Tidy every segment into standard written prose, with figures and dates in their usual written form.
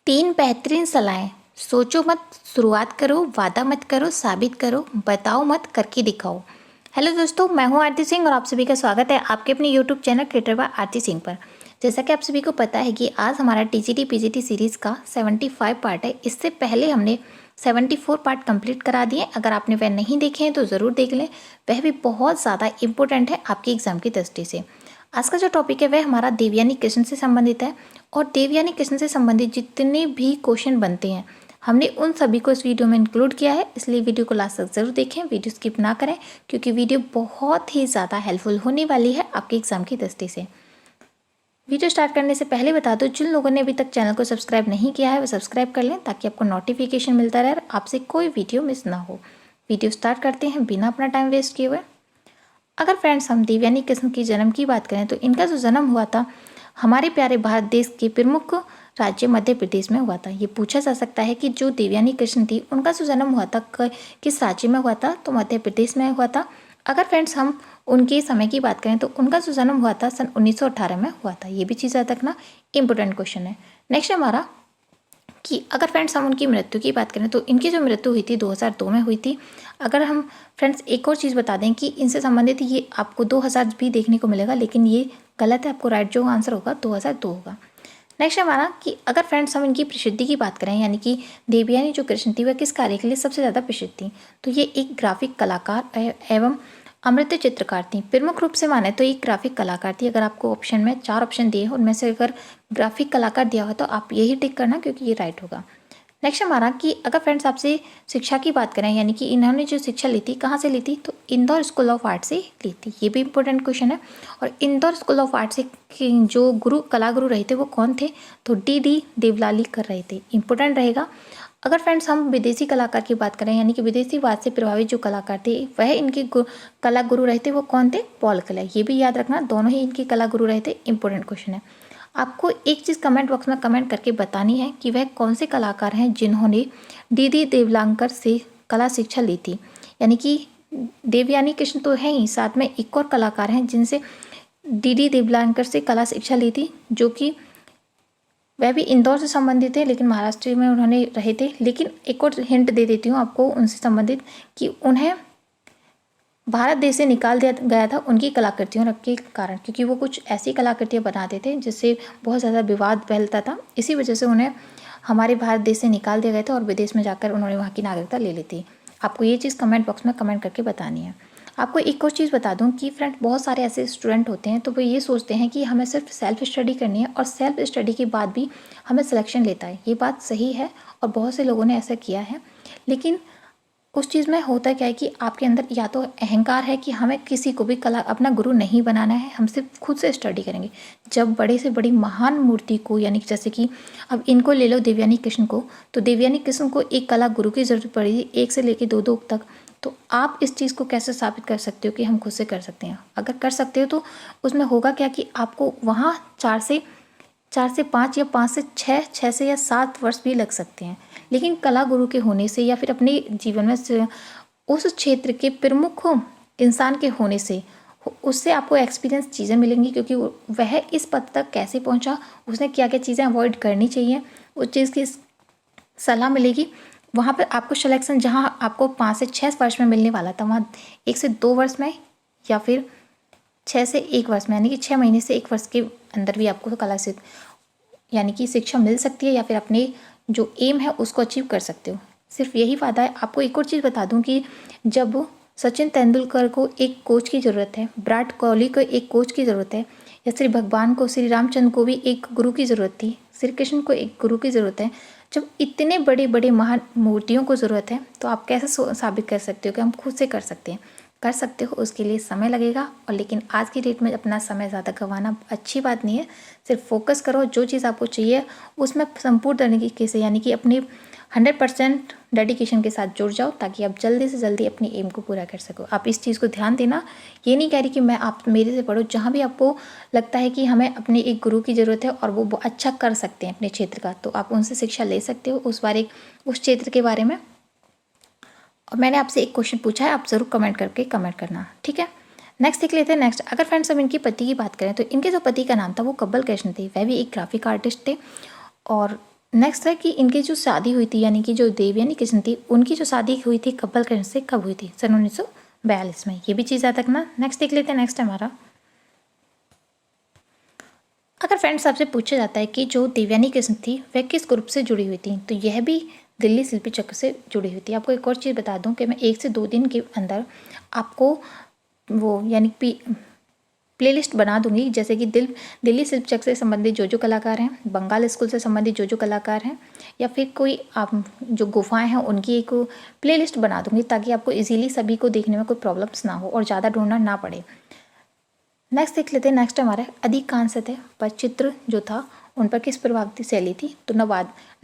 तीन बेहतरीन सलाहें। सोचो मत, शुरुआत करो, वादा मत करो, साबित करो, बताओ मत, करके दिखाओ। हेलो दोस्तों, मैं हूं आरती सिंह और आप सभी का स्वागत है आपके अपने यूट्यूब चैनल क्रिएटर बाय आरती सिंह पर। जैसा कि आप सभी को पता है कि आज हमारा टीजीटी पीजीटी सीरीज़ का 75 पार्ट है। इससे पहले हमने 74 पार्ट कंप्लीट करा दिए। अगर आपने वह नहीं देखे हैं तो ज़रूर देख लें, वह भी बहुत ज़्यादा इंपॉर्टेंट है आपकी एग्जाम की दृष्टि से। आज का जो टॉपिक है वह हमारा देवयानी कृष्ण से संबंधित है और देवयानी कृष्ण से संबंधित जितने भी क्वेश्चन बनते हैं हमने उन सभी को इस वीडियो में इंक्लूड किया है। इसलिए वीडियो को लास्ट तक जरूर देखें, वीडियो स्किप ना करें, क्योंकि वीडियो बहुत ही ज़्यादा हेल्पफुल होने वाली है आपके एग्जाम की दृष्टि से। वीडियो स्टार्ट करने से पहले बता दो, जिन लोगों ने अभी तक चैनल को सब्सक्राइब नहीं किया है वो सब्सक्राइब कर लें ताकि आपको नोटिफिकेशन मिलता रहे और आपसे कोई वीडियो मिस ना हो। वीडियो स्टार्ट करते हैं बिना अपना टाइम वेस्ट किए हुए। अगर फ्रेंड्स हम देवयानी कृष्ण की जन्म की बात करें तो इनका जो जन्म हुआ था हमारे प्यारे भारत देश के प्रमुख राज्य मध्य प्रदेश में हुआ था। ये पूछा जा सकता है कि जो देवयानी कृष्ण थी उनका जो जन्म हुआ था किस राज्य में हुआ था, तो मध्य प्रदेश में हुआ था। अगर फ्रेंड्स हम उनके समय की बात करें तो उनका जो जन्म हुआ था सन 1918 में हुआ था। ये भी चीज़ याद रखना, इंपॉर्टेंट क्वेश्चन है। नेक्स्ट हमारा कि अगर फ्रेंड्स हम उनकी मृत्यु की बात करें तो इनकी जो मृत्यु हुई थी 2002 में हुई थी। अगर हम फ्रेंड्स एक और चीज़ बता दें कि इनसे संबंधित ये आपको 2000 भी देखने को मिलेगा, लेकिन ये गलत है। आपको राइट जो आंसर होगा 2002 होगा। नेक्स्ट हमारा कि अगर फ्रेंड्स हम इनकी प्रसिद्धि की बात करें, यानी कि देवयानी जो कृष्ण थी वह किस कार्य के लिए सबसे ज़्यादा प्रसिद्ध थी, तो ये एक ग्राफिक कलाकार एवं अमृत चित्रकार थी। प्रमुख रूप से माने तो एक ग्राफिक कलाकार थी। अगर आपको ऑप्शन में 4 ऑप्शन दिए उनमें से अगर ग्राफिक कलाकार दिया हो तो आप यही टिक करना, क्योंकि ये राइट होगा। नेक्स्ट हमारा कि अगर फ्रेंड्स आपसे शिक्षा की बात करें, यानी कि इन्होंने जो शिक्षा ली थी कहाँ से ली थी, तो इंदौर स्कूल ऑफ आर्ट से ली थी। ये भी इंपॉर्टेंट क्वेश्चन है। और इंदौर स्कूल ऑफ आर्ट से जो कला गुरु रहे थे वो कौन थे, तो डी देवलाली कर रहे थे। इंपॉर्टेंट रहेगा। अगर फ्रेंड्स हम विदेशी कलाकार की बात करें, यानी कि विदेशी वाद से प्रभावित जो कलाकार थे वह इनके कला गुरु रहे थे, वो कौन थे, पॉल क्ले। ये भी याद रखना, दोनों ही इनके कला गुरु रहे थे। इंपॉर्टेंट क्वेश्चन है। आपको एक चीज़ कमेंट बॉक्स में कमेंट करके बतानी है कि वह कौन से कलाकार हैं जिन्होंने डी देवलांकर से कला शिक्षा ली थी। यानी कि देवयानी कृष्ण तो है ही, साथ में एक और कलाकार हैं जिनसे डी देवलांकर से कला शिक्षा ली थी, जो कि वह भी इंदौर से संबंधित थे, लेकिन महाराष्ट्र में उन्होंने रहे थे। लेकिन एक और हिंट दे देती हूँ आपको उनसे संबंधित कि उन्हें भारत देश से निकाल दिया गया था उनकी कलाकृतियों के कारण, क्योंकि वो कुछ ऐसी कलाकृतियाँ बनाते थे जिससे बहुत ज़्यादा विवाद फैलता था। इसी वजह से उन्हें हमारे भारत देश से निकाल दिया गया था और विदेश में जाकर उन्होंने वहाँ की नागरिकता ले ली थी। आपको ये चीज़ कमेंट बॉक्स में कमेंट करके बतानी है। आपको एक और चीज़ बता दूं कि फ्रेंड बहुत सारे ऐसे स्टूडेंट होते हैं तो वो ये सोचते हैं कि हमें सिर्फ सेल्फ स्टडी करनी है और सेल्फ स्टडी के बाद भी हमें सिलेक्शन लेता है। ये बात सही है और बहुत से लोगों ने ऐसा किया है, लेकिन उस चीज़ में होता क्या है कि आपके अंदर या तो अहंकार है कि हमें किसी को भी कला अपना गुरु नहीं बनाना है, हम सिर्फ खुद से स्टडी करेंगे। जब बड़े से बड़ी महान मूर्ति को, यानी कि जैसे कि अब इनको ले लो देवयानी कृष्ण को, तो देवयानी कृष्ण को एक कला गुरु की ज़रूरत पड़ी थी 1 से लेकर 2 तक। तो आप इस चीज़ को कैसे साबित कर सकते हो कि हम खुद से कर सकते हैं? अगर कर सकते हो तो उसमें होगा क्या कि आपको वहाँ 4 से 5 या 5 से 6 से या 7 वर्ष भी लग सकते हैं। लेकिन कला गुरु के होने से या फिर अपने जीवन में उस क्षेत्र के प्रमुख इंसान के होने से उससे आपको एक्सपीरियंस चीज़ें मिलेंगी, क्योंकि वह इस पद तक कैसे पहुंचा, उसने क्या क्या चीज़ें अवॉइड करनी चाहिए, उस चीज़ की सलाह मिलेगी। वहाँ पर आपको सिलेक्शन जहाँ आपको 5 से 6 वर्ष में मिलने वाला था, वहाँ 1 से 2 वर्ष में या फिर 6 से 1 वर्ष में, यानी कि 6 महीने से 1 वर्ष के अंदर भी आपको कला से यानी कि शिक्षा मिल सकती है या फिर अपने जो एम है उसको अचीव कर सकते हो। सिर्फ यही वादा है। आपको एक और चीज़ बता दूं कि जब सचिन तेंदुलकर को एक कोच की ज़रूरत है, विराट कोहली को एक कोच की ज़रूरत है, या श्री भगवान को, श्री रामचंद्र को भी एक गुरु की ज़रूरत थी, श्री कृष्ण को एक गुरु की ज़रूरत है, जब इतने बड़े बड़े महान मूर्तियों को ज़रूरत है, तो आप कैसे साबित कर सकते हो कि हम खुद से कर सकते हैं? कर सकते हो, उसके लिए समय लगेगा। और लेकिन आज की डेट में अपना समय ज़्यादा गंवाना अच्छी बात नहीं है। सिर्फ फोकस करो, जो चीज़ आपको चाहिए उसमें संपूर्ण तरीके से, यानी कि अपनी 100% डेडिकेशन के साथ जुड़ जाओ, ताकि आप जल्दी से जल्दी अपनी एम को पूरा कर सको। आप इस चीज़ को ध्यान देना। ये नहीं कह रही कि मैं आप मेरे से पढ़ो, जहाँ भी आपको लगता है कि हमें अपने एक गुरु की ज़रूरत है और वो अच्छा कर सकते हैं अपने क्षेत्र का, तो आप उनसे शिक्षा ले सकते हो उस क्षेत्र के बारे में। और मैंने आपसे एक क्वेश्चन पूछा है, आप ज़रूर कमेंट करके कमेंट करना, ठीक है। नेक्स्ट देख लेते हैं। नेक्स्ट अगर फ्रेंड्स हम इनकी पति की बात करें तो इनके जो पति का नाम था वो कब्बल कृष्ण थे। वह भी एक ग्राफिक आर्टिस्ट थे और नेक्स्ट है कि इनकी जो शादी हुई थी, यानी कि जो देवयानी कृष्ण थी उनकी जो शादी हुई थी कब्बल कृष्ण से कब हुई थी? सन 1942 में। ये भी चीज़ याद रखना। नेक्स्ट देख लेते हैं। नेक्स्ट हमारा, अगर फ्रेंड्स आपसे पूछा जाता है कि जो देवयानी कृष्ण थी वह किस ग्रुप से जुड़ी हुई थी, तो यह भी दिल्ली शिल्पी चक्र से जुड़ी हुई थी। आपको एक और चीज़ बता दूं कि मैं 1 से 2 दिन के अंदर आपको वो यानी प्लेलिस्ट बना दूंगी, जैसे कि दिल्ली शिल्प चक्र से संबंधित जो कलाकार हैं, बंगाल स्कूल से संबंधित जो कलाकार हैं, या फिर कोई आप जो गुफाएं हैं उनकी एक प्लेलिस्ट बना दूंगी, ताकि आपको इजीली सभी को देखने में कोई प्रॉब्लम्स ना हो और ज़्यादा ढूंढना ना पड़े। नेक्स्ट देख लेते हैं। नेक्स्ट हमारा अधिकांशतः पर चित्र जो था उन पर किस प्रभाव की शैली थी, तो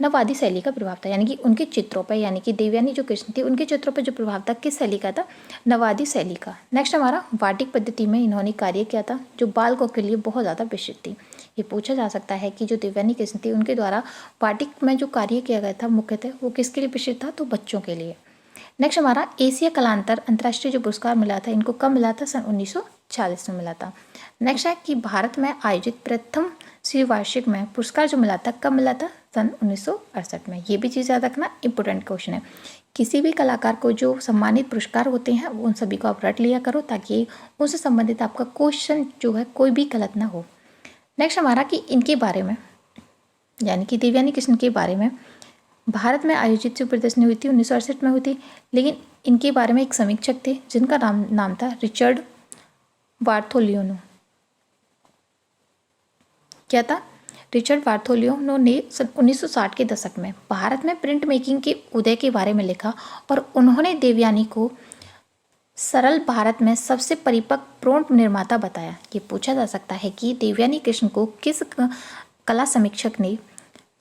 नवादी शैली का प्रभाव था, यानी कि उनके चित्रों पर, यानी कि देवयानी जो कृष्ण थी उनके चित्रों पर जो प्रभाव था किस शैली का था? नवादी शैली का। नेक्स्ट हमारा, वाटिक पद्धति में इन्होंने कार्य किया था जो बालकों के लिए बहुत ज़्यादा प्रसिद्ध थी। ये पूछा जा सकता है कि जो देवयानी कृष्ण थी उनके द्वारा वाटिक में जो कार्य किया गया था मुख्यतः वो किसके लिए प्रसिद्ध था? तो बच्चों के लिए। नेक्स्ट हमारा, एशिया कलांतर अंतर्राष्ट्रीय जो पुरस्कार मिला था इनको कब मिला था? सन 1940 में मिला था। नेक्स्ट है कि भारत में आयोजित प्रथम श्री वार्षिक में पुरस्कार जो मिला था कब मिला था? सन 1968 में। ये भी चीज़ याद रखना, इंपॉर्टेंट क्वेश्चन है। किसी भी कलाकार को जो सम्मानित पुरस्कार होते हैं उन सभी को आप रट लिया करो, ताकि उनसे संबंधित आपका क्वेश्चन जो है कोई भी गलत ना हो। नेक्स्ट हमारा कि इनके बारे में, यानी कि देवयानी कृष्ण के बारे में भारत में आयोजित जो प्रदर्शनी हुई थी 1968 में हुई थी, लेकिन इनके बारे में एक समीक्षक थे जिनका नाम था रिचर्ड बार्थोलियोनो। क्या था? रिचर्ड बार्थोलियोनो ने 1960 के दशक में भारत में प्रिंट मेकिंग के उदय के बारे में लिखा, और उन्होंने देवयानी को सरल भारत में सबसे परिपक्व प्रोंट निर्माता बताया। ये पूछा जा सकता है कि देवयानी कृष्ण को किस कला समीक्षक ने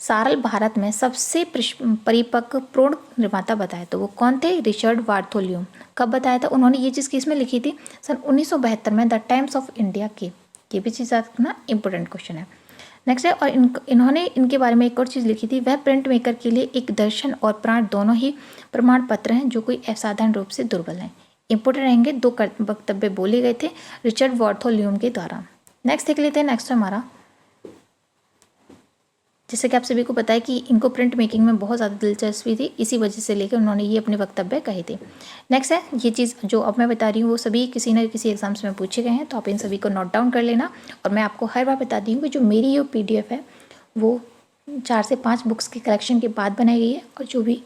सारल भारत में सबसे परिपक्व प्रोण निर्माता बताया, तो वो कौन थे? रिचर्ड बार्थोलियो। कब बताया था उन्होंने? ये चीज़ किस में लिखी थी? सन 1972 में द टाइम्स ऑफ इंडिया के। ये भी चीज़ रखना, इंपॉर्टेंट क्वेश्चन है। नेक्स्ट है, और इन्होंने इनके बारे में एक और चीज़ लिखी थी, वह प्रिंट मेकर के लिए एक दर्शन और प्राण दोनों ही प्रमाण पत्र हैं जो कोई असाधारण रूप से दुर्बल हैं। इंपॉर्टेंट रहेंगे। 2 वक्तव्य बोले गए थे रिचर्ड बार्थोलियो के द्वारा। नेक्स्ट देख लेते हैं। नेक्स्ट हमारा, जैसे कि आप सभी को पता है कि इनको प्रिंट मेकिंग में बहुत ज़्यादा दिलचस्पी थी, इसी वजह से लेकर उन्होंने ये अपने वक्तव्य कहे थे। नेक्स्ट है, ये चीज़ जो अब मैं बता रही हूँ वो सभी किसी न किसी एग्जाम्स में पूछे गए हैं, तो आप इन सभी को नोट डाउन कर लेना। और मैं आपको हर बार बताती हूँ कि जो मेरी ये PDF है वो 4 से 5 बुक्स के कलेक्शन के बाद बनाई गई है, और जो भी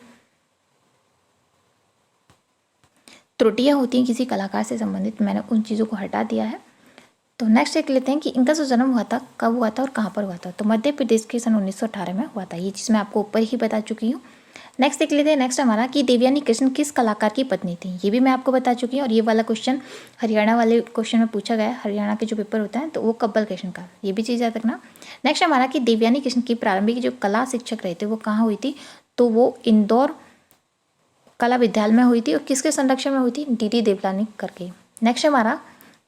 त्रुटियाँ होती हैं किसी कलाकार से संबंधित मैंने उन चीज़ों को हटा दिया है। तो नेक्स्ट देख लेते हैं कि इनका जो जन्म हुआ था कब हुआ था और कहाँ पर हुआ था, तो मध्य प्रदेश के सन 1918 में हुआ था। ये चीज़ मैं आपको ऊपर ही बता चुकी हूँ। नेक्स्ट देख लेते हैं। नेक्स्ट हमारा कि देवयानी कृष्ण किस कलाकार की पत्नी थी, ये भी मैं आपको बता चुकी हूँ। और ये वाला क्वेश्चन हरियाणा वाले क्वेश्चन में पूछा गया है, हरियाणा के जो पेपर होता है तो वो कब्बल कृष्ण का, ये भी चीज़ याद रखना। नेक्स्ट हमारा कि देवयानी कृष्ण की प्रारंभिक जो कला शिक्षक रहे थे वो कहाँ हुई थी, तो वो इंदौर कला विद्यालय में हुई थी। और किसके संरक्षण में हुई थी? DD देवलानी करके। नेक्स्ट हमारा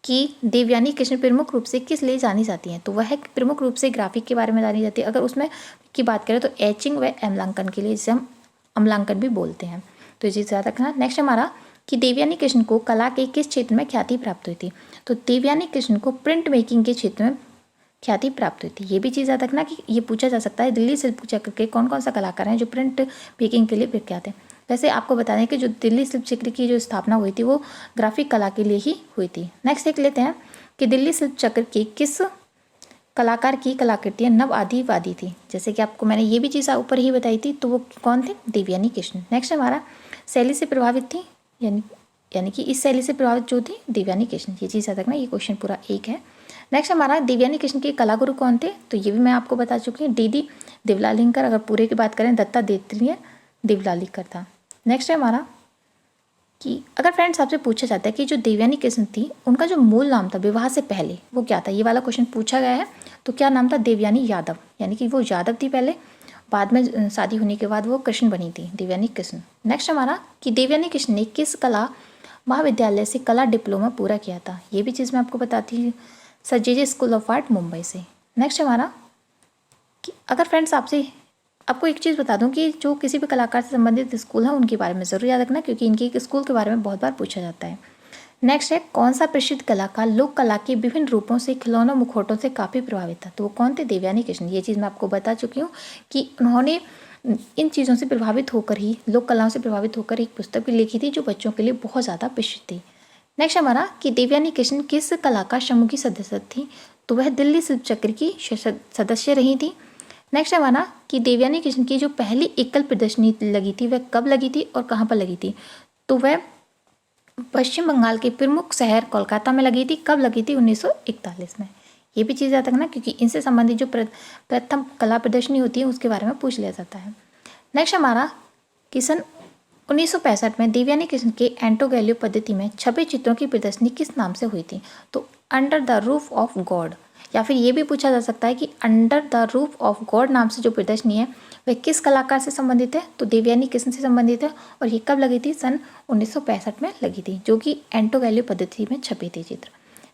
कि देवयानी कृष्ण प्रमुख रूप से किस लिए जानी जाती हैं, तो वह प्रमुख रूप से ग्राफिक के बारे में जानी जाती है। अगर उसमें की बात करें तो एचिंग व अमलांकन के लिए, जिसे हम अमलांकन भी बोलते हैं, तो ये चीज़ याद रखना। नेक्स्ट हमारा कि देवयानी कृष्ण को कला के किस क्षेत्र में ख्याति प्राप्त हुई थी, तो देवयानी कृष्ण को प्रिंट मेकिंग के क्षेत्र में ख्याति प्राप्त हुई थी। ये भी चीज़ याद रखना कि ये पूछा जा सकता है दिल्ली शिल्प चक्र के कौन कौन सा कलाकार हैं जो प्रिंट मेकिंग के लिए विख्यात हैं। वैसे आपको बता दें कि जो दिल्ली शिल्प चक्र की जो स्थापना हुई थी वो ग्राफिक कला के लिए ही हुई थी। नेक्स्ट देख लेते हैं कि दिल्ली शिल्प चक्र की किस कलाकार की कलाकृतियाँ नव आदिवादी थी, जैसे कि आपको मैंने ये भी चीज़ ऊपर ही बताई थी, तो वो कौन थे? देवयानी कृष्ण। नेक्स्ट हमारा शैली से प्रभावित थी, यानी कि इस शैली से प्रभावित जो थी देवयानी कृष्ण। ये चीज़ याद रखना, ये क्वेश्चन पूरा एक है। नेक्स्ट हमारा देवयानी कृष्ण के कलागुरु कौन थे, तो ये भी मैं आपको बता चुकी हूँ, DD देवलालीकर। अगर पूरे की बात करें दत्ता देत्रीय देवलालीकर था। नेक्स्ट है हमारा कि अगर फ्रेंड्स आपसे पूछा जाता है कि जो देवयानी कृष्ण थी उनका जो मूल नाम था विवाह से पहले वो क्या था, ये वाला क्वेश्चन पूछा गया है, तो क्या नाम था? देवयानी यादव, यानी कि वो यादव थी पहले, बाद में शादी होने के बाद वो कृष्ण बनी थी, देवयानी कृष्ण। नेक्स्ट हमारा कि देवयानी कृष्ण ने किस कला महाविद्यालय से कला डिप्लोमा पूरा किया था, ये भी चीज़ मैं आपको बताती हूँ, sir JJ school of art Mumbai से। नेक्स्ट हमारा कि अगर फ्रेंड्स आपको एक चीज़ बता दूं कि जो किसी भी कलाकार से संबंधित स्कूल है उनके बारे में ज़रूर याद रखना, क्योंकि इनके एक स्कूल के बारे में बहुत बार पूछा जाता है। नेक्स्ट है, कौन सा प्रसिद्ध कलाकार लोक कला के विभिन्न रूपों से, खिलौनों, मुखौटों से काफ़ी प्रभावित था? तो वो कौन थे? देवयानी कृष्ण। ये चीज़ मैं आपको बता चुकी हूँ कि उन्होंने इन चीज़ों से प्रभावित होकर ही, लोक कलाओं से प्रभावित होकर एक पुस्तक भी लिखी थी जो बच्चों के लिए बहुत ज़्यादा प्रसिद्ध थी। नेक्स्ट हमारा कि देवयानी कृष्ण किस कलाकार समूह की सदस्य थी? तो वह दिल्ली शिल्प चक्र की सदस्य रही थी। नेक्स्ट हमारा कि देवयानी कृष्ण की जो पहली एकल प्रदर्शनी लगी थी वह कब लगी थी और कहाँ पर लगी थी? तो वह पश्चिम बंगाल के प्रमुख शहर कोलकाता में लगी थी। कब लगी थी? 1941 में। ये भी चीज़ याद रखना क्योंकि इनसे संबंधित जो प्रथम कला प्रदर्शनी होती है उसके बारे में पूछ लिया जाता है। नेक्स्ट हमारा कि सन 1965 में देवयानी कृष्ण के एंटोगैलियो पद्धति में छपे चित्रों की प्रदर्शनी किस नाम से हुई थी? तो under the roof of God, या फिर ये भी पूछा जा सकता है कि under the roof of God नाम से जो प्रदर्शनी है वह किस कलाकार से संबंधित है? तो देवयानी कृष्ण से संबंधित है और ये कब लगी थी? सन 1965 में लगी थी, जो कि एंटोगैलियो पद्धति में छपी थी चित्र।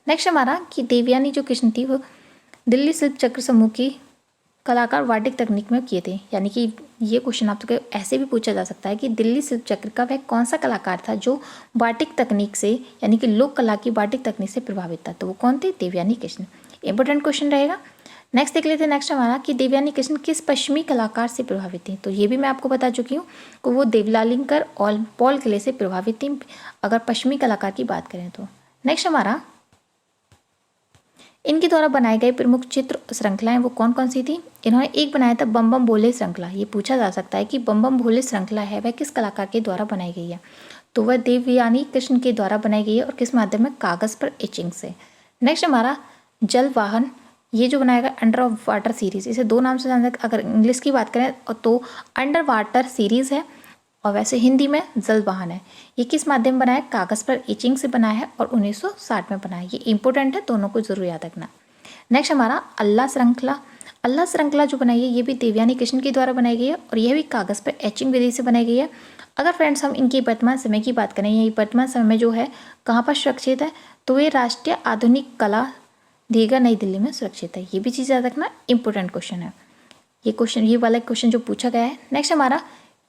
नेक्स्ट हमारा कि देवयानी जो कृष्ण थी वो दिल्ली शिल्प चक्र समूह की कलाकार वाटिक तकनीक में किए थे। यानी कि ये क्वेश्चन आपसे ऐसे भी पूछा जा सकता है कि दिल्ली शिल्प चक्र का वह कौन सा कलाकार था जो वाटिक तकनीक से, यानी कि लोक कला की वाटिक तकनीक से प्रभावित था? तो वो कौन थे? देवयानी कृष्ण। इंपॉर्टेंट क्वेश्चन रहेगा। नेक्स्ट देख लेते हैं। नेक्स्ट हमारा कि देवयानी कृष्ण किस पश्चिमी कलाकार से प्रभावित थी? तो ये भी मैं आपको बता चुकी हूँ कि वो देवलालिंकर और पॉल क्ले से प्रभावित थी, अगर पश्चिमी कलाकार की बात करें तो। नेक्स्ट हमारा इनके द्वारा बनाए गए प्रमुख चित्र श्रृंखलाएं वो कौन कौन सी थी? इन्होंने एक बनाया था बम बम भोले श्रृंखला। ये पूछा जा सकता है कि बम बम भोले श्रृंखला है वह किस कलाकार के द्वारा बनाई गई है? तो वह देवयानी कृष्ण के द्वारा बनाई गई है और किस माध्यम में? कागज़ पर एचिंग से। नेक्स्ट हमारा जल वाहन, ये जो बनाया गया अंडर वाटर सीरीज, इसे दो नाम से जान सकते, अगर इंग्लिश की बात करें तो अंडर वाटर सीरीज है और वैसे हिंदी में जल वाहन है। ये किस माध्यम बनाया है? कागज़ पर एचिंग से बनाया है और 1960 में बनाया है। ये इंपॉर्टेंट है, दोनों को जरूर याद रखना। नेक्स्ट हमारा अल्लाह श्रृंखला। अल्लाह श्रृंखला जो बनाई है ये भी देवयानी कृष्ण के द्वारा बनाई गई है और यह भी कागज़ पर एचिंग विधि से बनाई गई है। अगर फ्रेंड्स हम इनकी वर्तमान समय की बात करें, ये वर्तमान समय में जो है कहाँ पर सुरक्षित है? तो ये राष्ट्रीय आधुनिक कला दीर्घा नई दिल्ली में सुरक्षित है। ये भी चीज़ याद रखना, इंपॉर्टेंट क्वेश्चन है ये वाला क्वेश्चन जो पूछा गया है। नेक्स्ट हमारा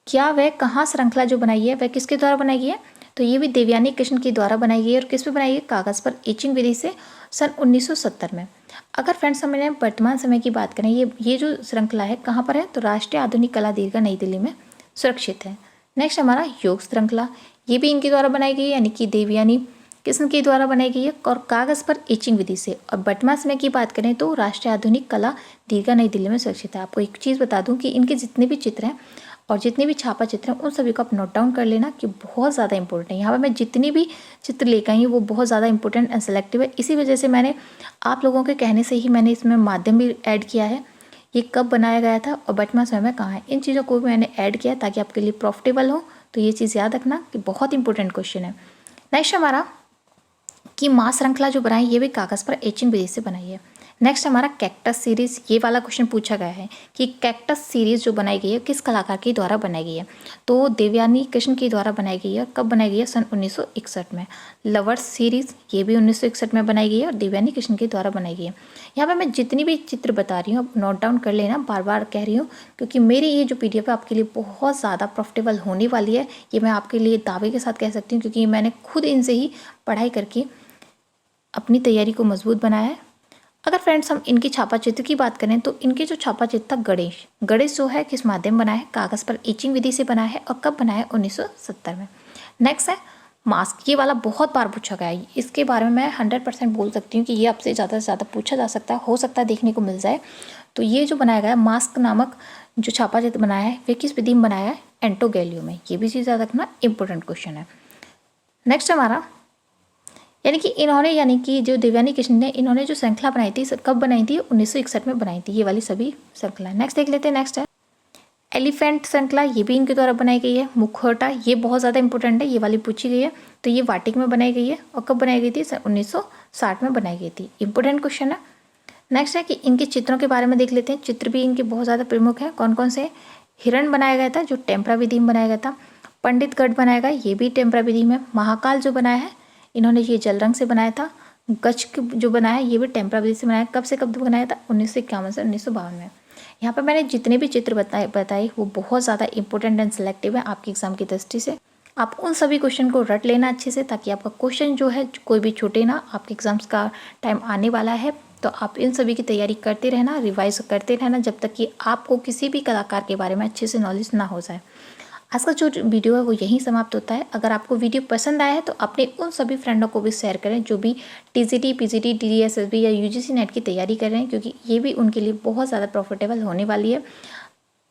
क्या वह कहाँ श्रृंखला जो बनाई है वह किसके द्वारा बनाई गई है? तो ये भी देवयानी कृष्ण के द्वारा बनाई गई है और किस पे बनाई गई? कागज़ पर एचिंग विधि से सन 1970 में। अगर फ्रेंड्स हमने वर्तमान समय की बात करें, ये जो श्रृंखला है कहाँ पर है? तो राष्ट्रीय आधुनिक कला दीर्घा नई दिल्ली में सुरक्षित है। नेक्स्ट हमारा योग श्रृंखला, ये भी इनके द्वारा बनाई गई है, यानी कि देवयानी कृष्ण के द्वारा बनाई गई है और कागज़ पर एचिंग विधि से। और वर्तमान समय की बात करें तो राष्ट्रीय आधुनिक कला दीर्घा नई दिल्ली में सुरक्षित है। आपको एक चीज़ बता दूं कि इनके जितने भी चित्र हैं और जितने भी छापा चित्र हैं उन सभी को आप नोट डाउन कर लेना कि बहुत ज़्यादा इंपॉर्टेंट है। यहाँ पर मैं जितनी भी चित्र लेकर आई हूँ वो बहुत ज़्यादा इंपॉर्टेंट एंड सेलेक्टिव है। इसी वजह से मैंने आप लोगों के कहने से ही मैंने इसमें माध्यम भी ऐड किया है, ये कब बनाया गया था और वर्तमान समय में कहाँ है, इन चीज़ों को भी मैंने ऐड किया ताकि आपके लिए प्रॉफिटेबल हो। तो ये चीज़ याद रखना कि बहुत इंपॉर्टेंट क्वेश्चन है। नेक्स्ट हमारा कि माँ श्रृंखला जो बनाई ये भी कागज़ पर एचिंग विधि से बनाई है। नेक्स्ट हमारा कैक्टस सीरीज़, ये वाला क्वेश्चन पूछा गया है कि कैक्टस सीरीज़ जो बनाई गई है किस कलाकार के द्वारा बनाई गई है? तो देवयानी कृष्ण के द्वारा बनाई गई है। कब बनाई गई है? सन 1961 में। लवर्स सीरीज़ ये भी 1961 में बनाई गई है और देवयानी कृष्ण के द्वारा बनाई गई है। यहाँ पर मैं जितनी भी चित्र बता रही हूँ नोट डाउन कर लेना, बार बार कह रही हूँ क्योंकि मेरी ये जो PDF है आपके लिए बहुत ज़्यादा प्रॉफिटेबल होने वाली है। ये मैं आपके लिए दावे के साथ कह सकती हूँ क्योंकि मैंने खुद इनसे ही पढ़ाई करके अपनी तैयारी को मजबूत बनाया है। अगर फ्रेंड्स हम इनकी छापा चित्र की बात करें तो इनके जो छापा चित्र था गणेश जो है किस माध्यम बनाया है? कागज़ पर एचिंग विधि से बनाया है और कब बनाया है? 1970 में। नेक्स्ट है मास्क, ये वाला बहुत बार पूछा गया है। इसके बारे में मैं 100% बोल सकती हूँ कि ये आपसे ज़्यादा से ज़्यादा पूछा जा सकता है, हो सकता है देखने को मिल जाए। तो ये जो बनाया गया है मास्क नामक जो छापा चित्र बनाया है वे किस विधि में बनाया है? एंटोगैलियो में। ये भी चीज़ याद रखना, इंपॉर्टेंट क्वेश्चन है। नेक्स्ट हमारा यानी कि जो देवयानी कृष्ण ने इन्होंने जो श्रृंखला बनाई थी कब बनाई थी? 1961 में बनाई थी ये वाली सभी श्रृंखला। नेक्स्ट देख लेते हैं। नेक्स्ट है एलिफेंट श्रृंखला, ये भी इनके द्वारा बनाई गई है। मुखौटा, ये बहुत ज़्यादा इंपॉर्टेंट है, ये वाली पूछी गई है। तो ये वाटिक में बनाई गई है और कब बनाई गई थी? 1960 में बनाई गई थी। इंपॉर्टेंट क्वेश्चन है। नेक्स्ट है कि इनके चित्रों के बारे में देख लेते हैं। चित्र भी इनके बहुत ज़्यादा प्रमुख हैं। कौन कौन से? हिरण बनाया गया था जो टेम्परा विधि में बनाया गया था। पंडितगढ़ बनाया गया, ये भी टेम्परा विधि में। महाकाल जो बनाया है इन्होंने ये जल रंग से बनाया था। गच्छ जो बनाया है ये भी टेम्परा विधि से बनाया। कब से कब बनाया था? 1951 से 1952 में। यहाँ पर मैंने जितने भी चित्र बताए वो बहुत ज़्यादा इंपॉर्टेंट एंड सेलेक्टिव है आपके एग्जाम की दृष्टि से। आप उन सभी क्वेश्चन को रट लेना अच्छे से, ताकि आपका क्वेश्चन जो है कोई भी छूटे ना। आपके एग्ज़ाम्स का टाइम आने वाला है, तो आप इन सभी की तैयारी करते रहना, रिवाइज करते रहना, जब तक कि आपको किसी भी कलाकार के बारे में अच्छे से नॉलेज ना हो जाए। आज का जो वीडियो है वो यहीं समाप्त होता है। अगर आपको वीडियो पसंद आया है तो अपने उन सभी फ्रेंडों को भी शेयर करें जो भी टीजीटी, पीजीटी, डीडीएसएसबी या यूजीसी नेट की तैयारी कर रहे हैं, क्योंकि ये भी उनके लिए बहुत ज़्यादा प्रॉफिटेबल होने वाली है।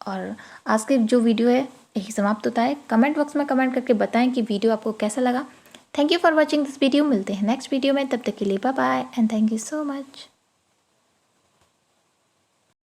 और आज के जो वीडियो है यही समाप्त होता है। कमेंट बॉक्स में कमेंट करके बताएं कि वीडियो आपको कैसा लगा। Thank you for watching this video. मिलते हैं नेक्स्ट वीडियो में, तब तक के लिए bye bye and thank you so much.